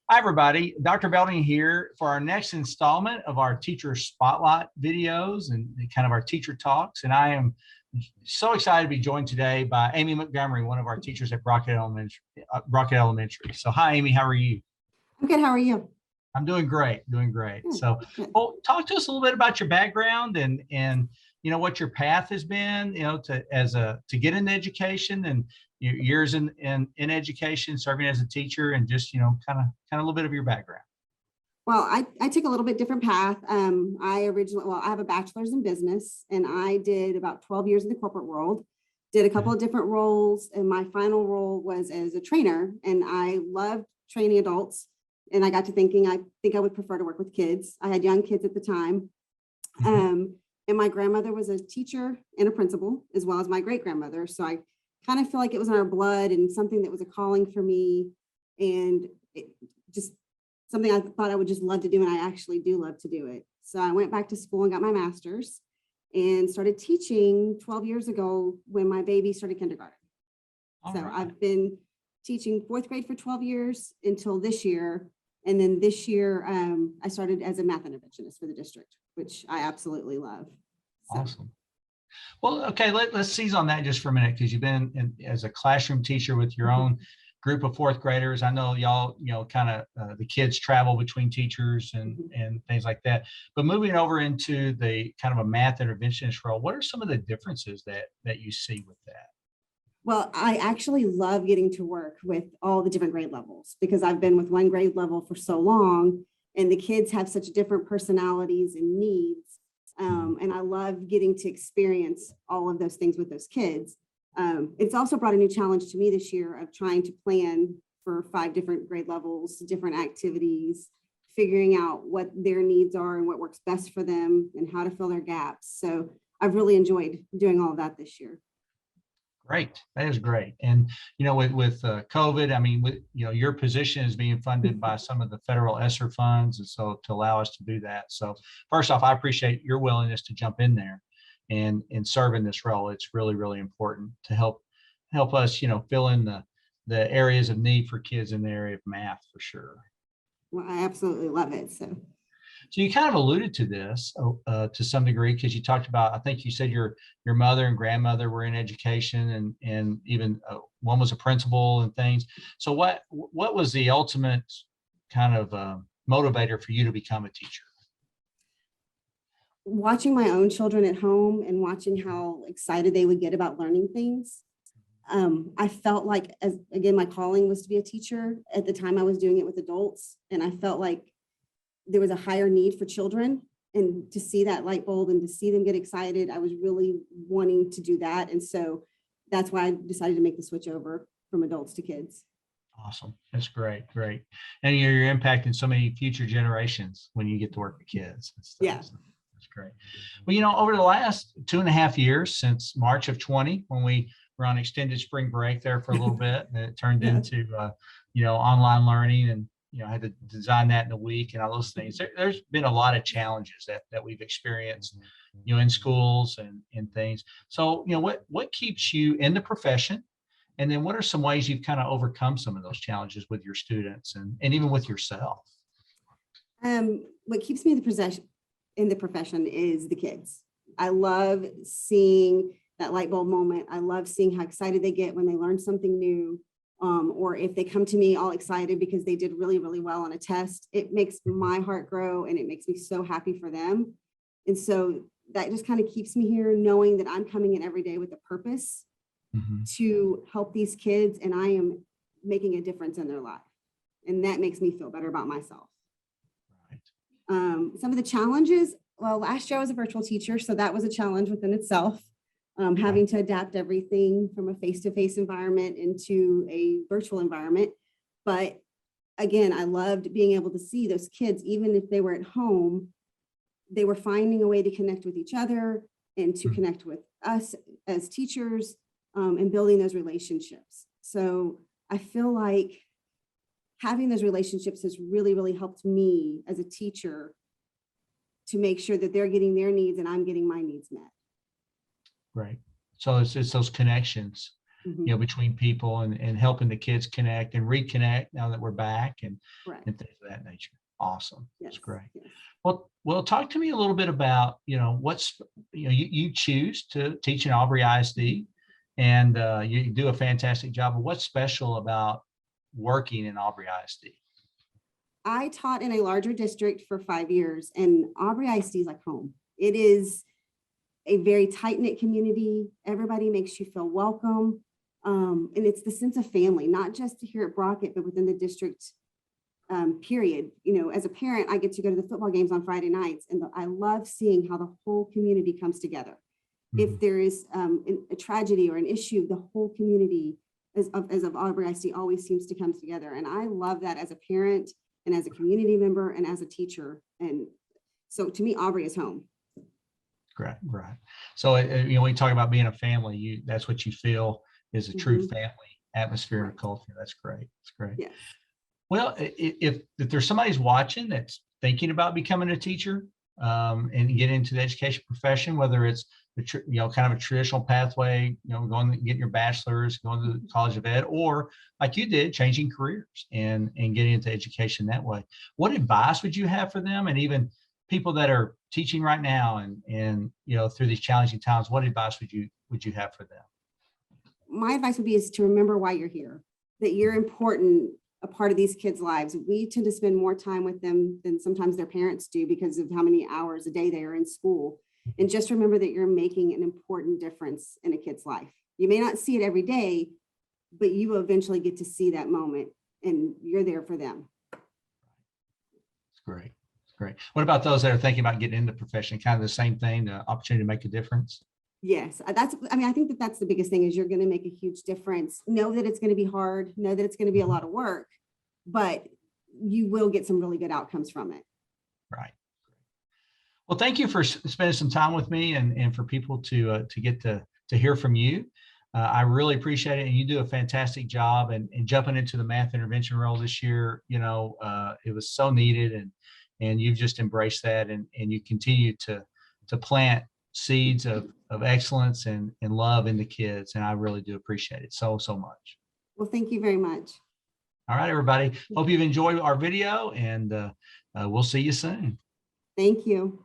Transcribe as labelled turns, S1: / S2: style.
S1: Hi, everybody. Dr. Belding here for our next installment of our teacher spotlight videos and kind of our teacher talks. And I am so excited to be joined today by Amy Montgomery, one of our teachers at Brockett Elementary. So hi, Amy, how are you?
S2: I'm good. How are you?
S1: I'm doing great, doing great.
S2: Good,
S1: So,
S2: good.
S1: well, talk to us a little bit about your background and what your path has been, to get into education and your years in education, serving as a teacher, and just kind of a little bit of your background.
S2: Well, I took a little bit different path. I have a bachelor's in business, and I did about 12 years in the corporate world. Did a couple of different roles, and my final role was as a trainer. And I loved training adults. And I got to thinking, I think I would prefer to work with kids. I had young kids at the time. And my grandmother was a teacher and a principal, as well as my great grandmother. So I kind of feel like it was in our blood and something that was a calling for me, and it just something I thought I would just love to do. And I actually do love to do it. So I went back to school and got my master's and started teaching 12 years ago when my baby started kindergarten. I've been teaching fourth grade for 12 years until this year. And then this year, I started as a math interventionist for the district, which I absolutely love. So.
S1: Awesome. Well, okay, let's seize on that just for a minute, because you've been as a classroom teacher with your own group of fourth graders. I know y'all, the kids travel between teachers and things like that. But moving over into the kind of a math interventionist role, what are some of the differences that you see with that?
S2: Well, I actually love getting to work with all the different grade levels, because I've been with one grade level for so long, and the kids have such different personalities and needs. And I love getting to experience all of those things with those kids. It's also brought a new challenge to me this year of trying to plan for 5 different grade levels, different activities, figuring out what their needs are and what works best for them and how to fill their gaps. So I've really enjoyed doing all of that this year.
S1: Great. That is great. And, with COVID, I mean, your position is being funded by some of the federal ESSER funds. And so to allow us to do that. So first off, I appreciate your willingness to jump in there and serve in this role. It's really, really important to help us, fill in the areas of need for kids in the area of math for sure.
S2: Well, I absolutely love it.
S1: So you kind of alluded to this to some degree, because you talked about, I think you said your mother and grandmother were in education, and even one was a principal and things. So what was the ultimate kind of motivator for you to become a teacher?
S2: Watching my own children at home and watching how excited they would get about learning things. I felt like, again, my calling was to be a teacher. At the time I was doing it with adults, and I felt like there was a higher need for children, and to see that light bulb and to see them get excited, I was really wanting to do that. And so that's why I decided to make the switch over from adults to kids.
S1: Awesome. That's great. And you're impacting so many future generations when you get to work with kids.
S2: Yeah.
S1: That's great. Well, over the last 2.5 years, since March of 20, when we were on extended spring break there for a little bit, and it turned into, online learning, and I had to design that in a week and all those things. There's been a lot of challenges that we've experienced, in schools and things. So, what keeps you in the profession? And then what are some ways you've kind of overcome some of those challenges with your students and even with yourself?
S2: What keeps me in the profession is the kids. I love seeing that light bulb moment. I love seeing how excited they get when they learn something new. Or if they come to me all excited because they did really, really well on a test. It makes my heart grow, and it makes me so happy for them. And so that just kind of keeps me here, knowing that I'm coming in every day with a purpose to help these kids, and I am making a difference in their life. And that makes me feel better about myself. Right. Some of the challenges, well, last year I was a virtual teacher, so that was a challenge within itself. Having to adapt everything from a face-to-face environment into a virtual environment. But again, I loved being able to see those kids, even if they were at home, they were finding a way to connect with each other and to connect with us as teachers, and building those relationships. So I feel like having those relationships has really, really helped me as a teacher to make sure that they're getting their needs and I'm getting my needs met.
S1: Right. So it's those connections
S2: Mhm.
S1: you know, between people and helping the kids connect and reconnect now that we're back
S2: Correct.
S1: and things of that nature. Awesome. That's
S2: Yes.
S1: great.
S2: Yes.
S1: Well, talk to me a little bit about, you know, you choose to teach in Aubrey ISD, and you do a fantastic job. But what's special about working in Aubrey ISD?
S2: I taught in a larger district for 5 years, and Aubrey ISD is like home. It is a very tight-knit community. Everybody makes you feel welcome. And it's the sense of family, not just here at Brockett, but within the district period. You know, as a parent, I get to go to the football games on Friday nights, and I love seeing how the whole community comes together. If there is a tragedy or an issue, the whole community as of Aubrey ISD always seems to come together. And I love that as a parent and as a community member and as a teacher. And so to me, Aubrey is home.
S1: Great, right. So, you know, when you talk about being a family, that's what you feel is a true family atmosphere and culture. That's great. That's great.
S2: Yes.
S1: Well, if there's somebody's watching that's thinking about becoming a teacher and get into the education profession, whether it's you know, kind of a traditional pathway, you know, going to get your bachelor's, going to the College of Ed, or like you did, changing careers and getting into education that way, what advice would you have for them? And even people that are teaching right now and you know, through these challenging times, what advice would you have for them?
S2: My advice would be is to remember why you're here, that you're important, a part of these kids' lives. We tend to spend more time with them than sometimes their parents do because of how many hours a day they are in school. And just remember that you're making an important difference in a kid's life. You may not see it every day, but you will eventually get to see that moment, and you're there for them.
S1: It's great. It's great. What about those that are thinking about getting into the profession? Kind of the same thing, the opportunity to make a difference?
S2: Yes, I think that that's the biggest thing is you're going to make a huge difference. Know that it's going to be hard, know that it's going to be a lot of work, but you will get some really good outcomes from it.
S1: Right. Well, thank you for spending some time with me and for people to get to hear from you. I really appreciate it. And you do a fantastic job and jumping into the math intervention role this year, you know, it was so needed and you've just embraced that and you continue to plant seeds of excellence and love in the kids. And I really do appreciate it so much.
S2: Well, thank you very much.
S1: All right, everybody. Hope you've enjoyed our video and we'll see you soon.
S2: Thank you.